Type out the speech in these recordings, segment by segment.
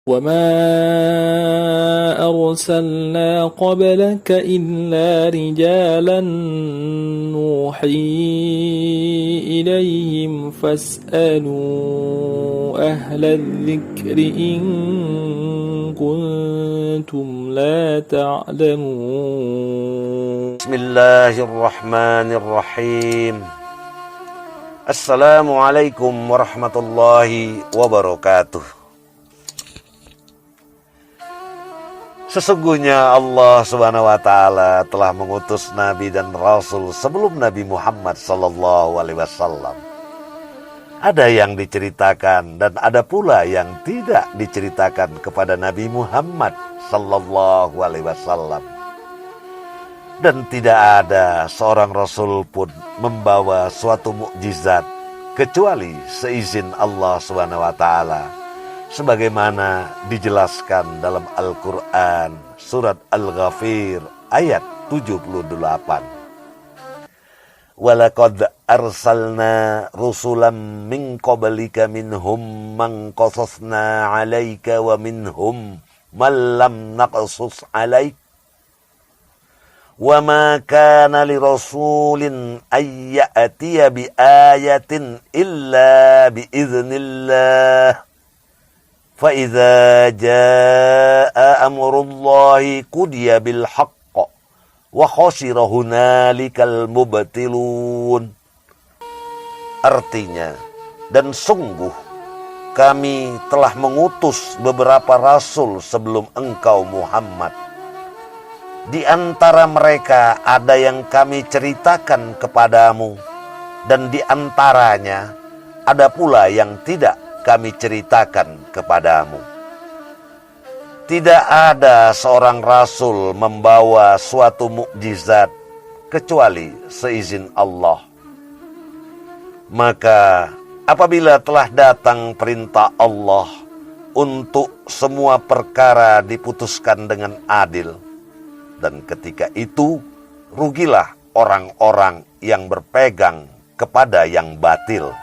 وما أرسلنا قبلك إلا رجالا نوحي إليهم فاسألوا أهل الذكر إن كنتم لا تعلمون. بسم الله الرحمن الرحيم. Assalamualaikum warahmatullahi wabarakatuh. Sesungguhnya Allah Subhanahu wa taala telah mengutus nabi dan rasul sebelum Nabi Muhammad sallallahu alaihi wasallam. Ada yang diceritakan dan ada pula yang tidak diceritakan kepada Nabi Muhammad sallallahu alaihi wasallam. Dan tidak ada seorang rasul pun membawa suatu mukjizat kecuali seizin Allah Subhanahu wa taala, sebagaimana dijelaskan dalam Al-Quran surat Al-Ghafir ayat 78. Walaqad arsalna rusulan min qablika minhum man qasasna 'alaika wa minhum man lam naqsus 'alaik. Wa ma kana li rasulin ay ya'tiya bi ayatin illa bi idznillah. فَإِذَا جَاءَ أَمْرُ اللَّهِ قُضِيَ بِالْحَقِّ وَخَسِرَ هُنَالِكَ الْمُبْطِلُونَ. Artinya, dan sungguh kami telah mengutus beberapa rasul sebelum engkau Muhammad. Di antara mereka ada yang kami ceritakan kepadamu, dan di antaranya ada pula yang tidak kami ceritakan kepadamu. Tidak ada seorang rasul membawa suatu mukjizat kecuali seizin Allah. Maka apabila telah datang perintah Allah untuk semua perkara diputuskan dengan adil, dan ketika itu rugilah orang-orang yang berpegang kepada yang batil.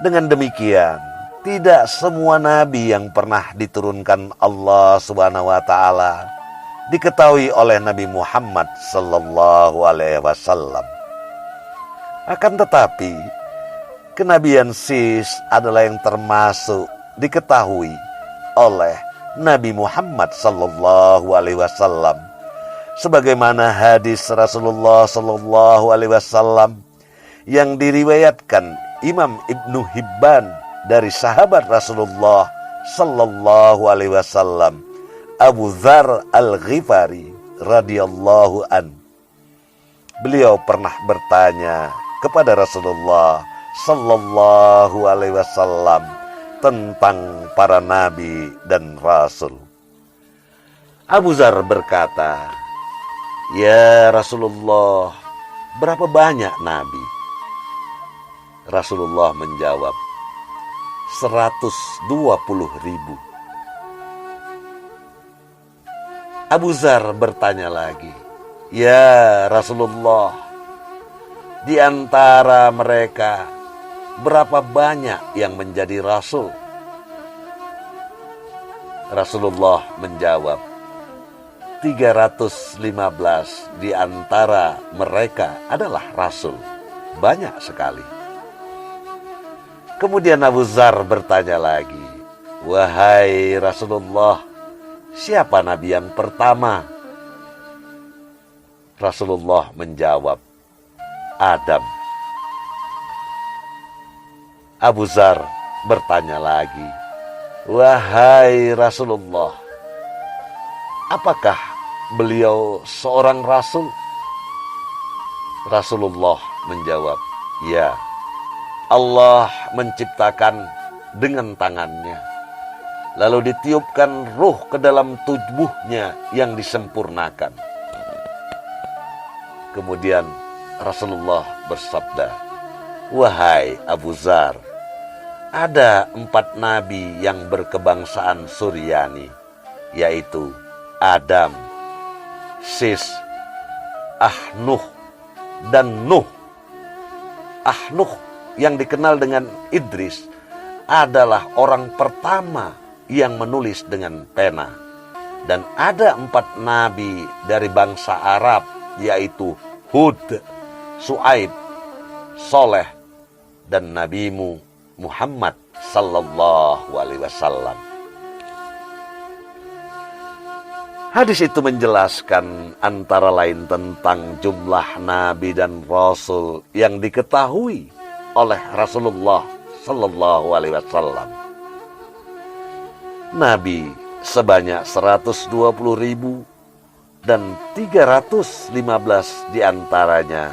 Dengan demikian, tidak semua nabi yang pernah diturunkan Allah Subhanahu wa taala diketahui oleh Nabi Muhammad sallallahu alaihi wasallam. Akan tetapi, kenabian Sis adalah yang termasuk diketahui oleh Nabi Muhammad sallallahu alaihi wasallam. Sebagaimana hadis Rasulullah sallallahu alaihi wasallam yang diriwayatkan Imam Ibnu Hibban dari sahabat Rasulullah sallallahu alaihi wasallam, Abu Dzar Al-Ghifari radhiyallahu an. Beliau pernah bertanya kepada Rasulullah sallallahu alaihi wasallam tentang para nabi dan rasul. Abu Dzar berkata, "Ya Rasulullah, berapa banyak nabi?" Rasulullah menjawab, 120.000. Abu Dzar bertanya lagi, "Ya Rasulullah, di antara mereka berapa banyak yang menjadi rasul?" Rasulullah menjawab, 315 di antara mereka adalah rasul. Banyak sekali. Kemudian Abu Dzar bertanya lagi, "Wahai Rasulullah, siapa nabi yang pertama?" Rasulullah menjawab, "Adam." Abu Dzar bertanya lagi, "Wahai Rasulullah, apakah beliau seorang rasul?" Rasulullah menjawab, "Ya, Allah menciptakan dengan tangannya, lalu ditiupkan ruh ke dalam tubuhnya yang disempurnakan." Kemudian Rasulullah bersabda, "Wahai Abu Dzar, ada 4 nabi yang berkebangsaan Suryani, yaitu Adam, Sis, Ahnuh, dan Nuh. Ahnuh yang dikenal dengan Idris adalah orang pertama yang menulis dengan pena. Dan ada 4 nabi dari bangsa Arab, yaitu Hud, Su'aib, Soleh, dan nabimu Muhammad sallallahu alaihi wasallam. Hadis itu menjelaskan antara lain tentang jumlah nabi dan rasul yang diketahui oleh Rasulullah sallallahu alaihi wasallam. Nabi sebanyak 120.000 dan 315 diantaranya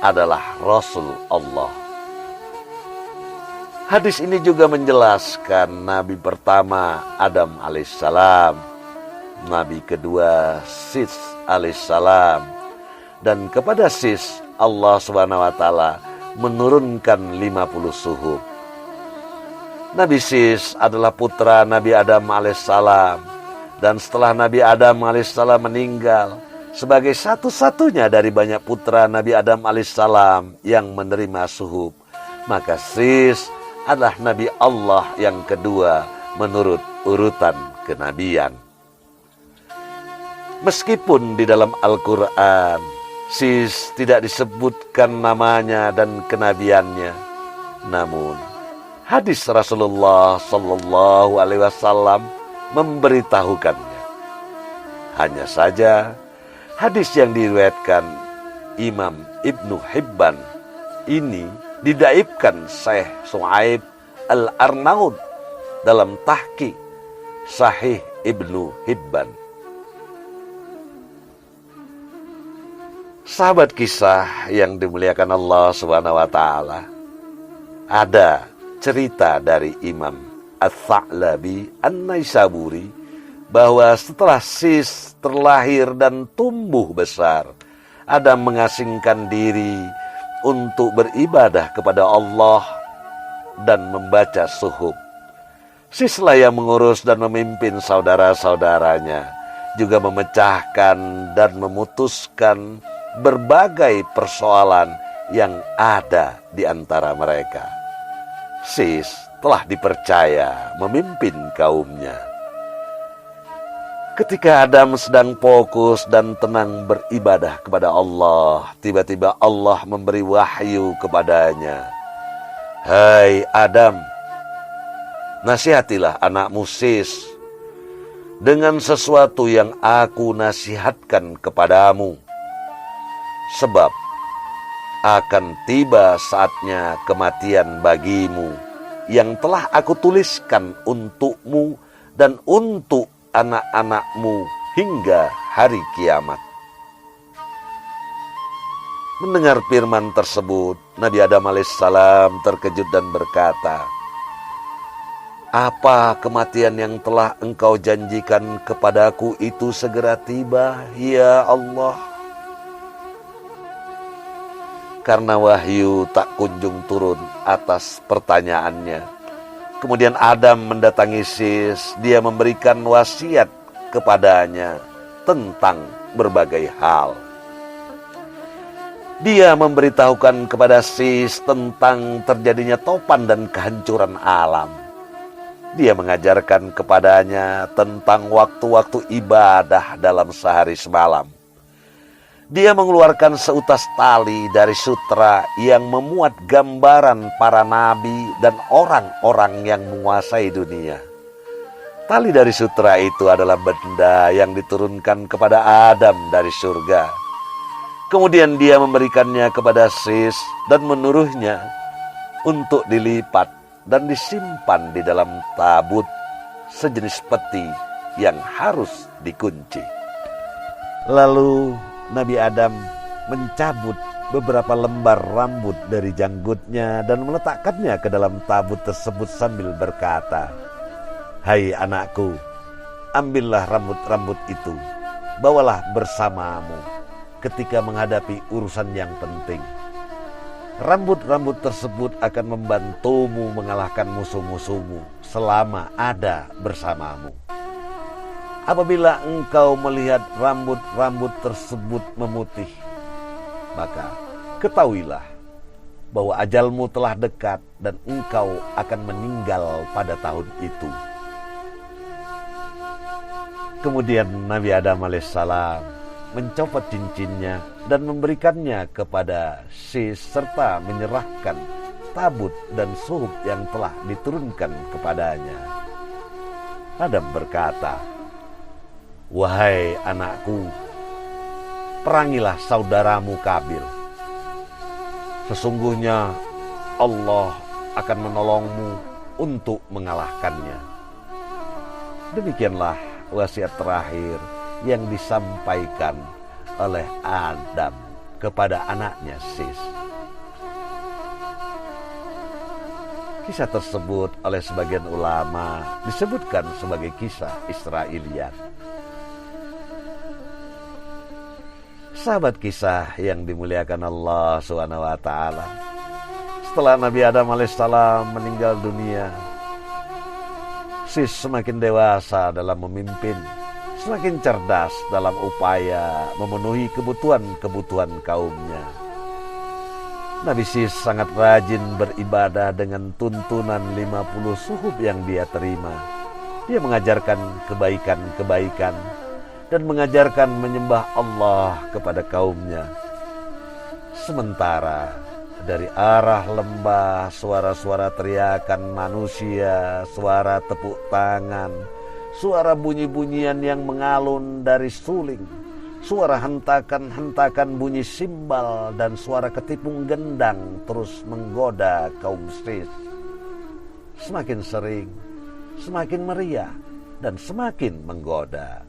adalah Rasul Allah. Hadis ini juga menjelaskan Nabi pertama Adam alaihissalam, Nabi kedua Sis alaihissalam, dan kepada Sis Allah subhanahu wa ta'ala menurunkan 50 suhuf. Nabi Sis adalah putra Nabi Adam alaihissalam, dan setelah Nabi Adam alaihissalam meninggal, sebagai satu-satunya dari banyak putra Nabi Adam alaihissalam yang menerima suhuf, maka Sis adalah Nabi Allah yang kedua menurut urutan kenabian. Meskipun di dalam Al-Quran Sis tidak disebutkan namanya dan kenabiannya, namun hadis Rasulullah sallallahu alaihi wasallam memberitahukannya. Hanya saja hadis yang diriwayatkan Imam Ibnu Hibban ini didaifkan Syekh Su'aib Al-Arnaud dalam tahqiq Sahih Ibnu Hibban. Sahabat kisah yang dimuliakan Allah Subhanahu wa taala, ada cerita dari Imam Ats-Tsa'labi An-Naisaburi bahwa setelah Sis terlahir dan tumbuh besar, Adam mengasingkan diri untuk beribadah kepada Allah dan membaca suhuf. Sislah yang mengurus dan memimpin saudara-saudaranya, juga memecahkan dan memutuskan berbagai persoalan yang ada di antara mereka. Sis telah dipercaya memimpin kaumnya. Ketika Adam sedang fokus dan tenang beribadah kepada Allah, tiba-tiba Allah memberi wahyu kepadanya. Hai Adam, nasihatilah anakmu Sis dengan sesuatu yang aku nasihatkan kepadamu. Sebab akan tiba saatnya kematian bagimu yang telah aku tuliskan untukmu dan untuk anak-anakmu hingga hari kiamat. Mendengar firman tersebut, Nabi Adam alaihissalam terkejut dan berkata, apa kematian yang telah engkau janjikan kepadaku itu segera tiba, ya Allah? Karena wahyu tak kunjung turun atas pertanyaannya, kemudian Adam mendatangi Sis. Dia memberikan wasiat kepadanya tentang berbagai hal. Dia memberitahukan kepada Sis tentang terjadinya topan dan kehancuran alam. Dia mengajarkan kepadanya tentang waktu-waktu ibadah dalam sehari semalam. Dia mengeluarkan seutas tali dari sutra yang memuat gambaran para nabi dan orang-orang yang menguasai dunia. Tali dari sutra itu adalah benda yang diturunkan kepada Adam dari surga. Kemudian dia memberikannya kepada Sis dan menuruhnya untuk dilipat dan disimpan di dalam tabut sejenis peti yang harus dikunci. Lalu Nabi Adam mencabut beberapa lembar rambut dari janggutnya dan meletakkannya ke dalam tabut tersebut sambil berkata, hai anakku, ambillah rambut-rambut itu, bawalah bersamamu ketika menghadapi urusan yang penting. Rambut-rambut tersebut akan membantumu mengalahkan musuh-musuhmu selama ada bersamamu. Apabila engkau melihat rambut-rambut tersebut memutih, maka ketahuilah bahwa ajalmu telah dekat dan engkau akan meninggal pada tahun itu. Kemudian Nabi Adam alaihissalam mencopot cincinnya dan memberikannya kepada Sis serta menyerahkan tabut dan suhuf yang telah diturunkan kepadanya. Adam berkata, "Wahai anakku, perangilah saudaramu Kabil. Sesungguhnya Allah akan menolongmu untuk mengalahkannya." Demikianlah wasiat terakhir yang disampaikan oleh Adam kepada anaknya Sis. Kisah tersebut oleh sebagian ulama disebutkan sebagai kisah Israiliyat. Sahabat kisah yang dimuliakan Allah SWT, setelah Nabi Adam alaihissalam meninggal dunia, Sis semakin dewasa dalam memimpin, semakin cerdas dalam upaya memenuhi kebutuhan-kebutuhan kaumnya. Nabi Sis sangat rajin beribadah dengan tuntunan 50 suhuf yang dia terima. Dia mengajarkan kebaikan-kebaikan dan mengajarkan menyembah Allah kepada kaumnya. Sementara dari arah lembah suara-suara teriakan manusia, suara tepuk tangan, suara bunyi-bunyian yang mengalun dari suling, suara hentakan-hentakan bunyi simbal dan suara ketipung gendang terus menggoda kaum Sis. Semakin sering, semakin meriah, dan semakin menggoda.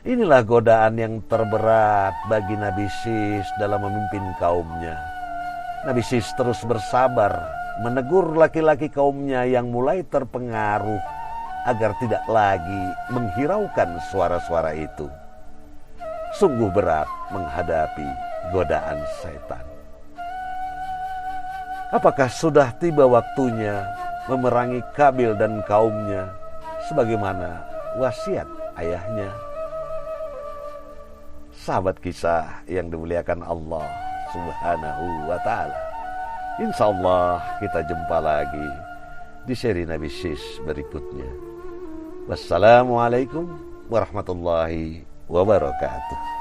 Inilah godaan yang terberat bagi Nabi Sis dalam memimpin kaumnya. Nabi Sis terus bersabar menegur laki-laki kaumnya yang mulai terpengaruh agar tidak lagi menghiraukan suara-suara itu. Sungguh berat menghadapi godaan setan. Apakah sudah tiba waktunya memerangi Kabil dan kaumnya sebagaimana wasiat ayahnya? Sahabat kisah yang dimuliakan Allah Subhanahu wa ta'ala, insyaallah kita jumpa lagi di seri Nabi Sis berikutnya. Wassalamualaikum warahmatullahi wabarakatuh.